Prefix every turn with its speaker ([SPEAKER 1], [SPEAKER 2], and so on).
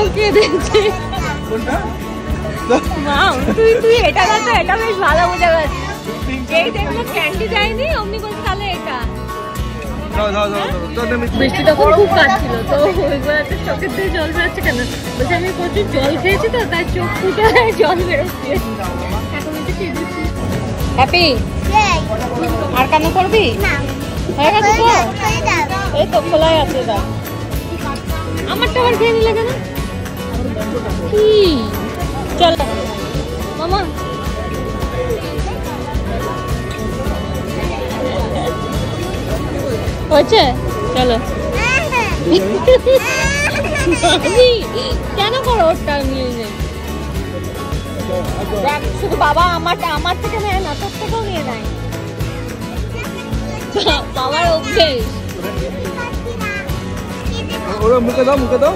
[SPEAKER 1] ঠকিয়ে দিয়েছে। তুই এটা কথা, এটা বেশ ভালো বোঝা যাচ্ছে। এই দেখলো ক্যান্ডি যায়নি, অমনি বলছে তাহলে এটা। বৃষ্টি তখন খুব কাটছিল, তো চোখের দিয়ে জল বেরোচ্ছে কেন বলছে আমি প্রচুর জল খেয়েছি তো তাই চোখ ফুটে জল বেরোচ্ছে। হ্যাপি আর কেন করবি? হয়ে গেছে তো, এই তো খোলাই আছে। আমারটা আবার খেয়ে নিলে কেন? কি চল মামা, হয়েছে চলো। কেন করো ওরটা নিয়ে নে, শুধু বাবা আমার থেকে নেয় না, তোর থেকেও নিয়ে নেয়। বাবার অভ্যেস।
[SPEAKER 2] ওরা মুখে দাও, মুখে দাও।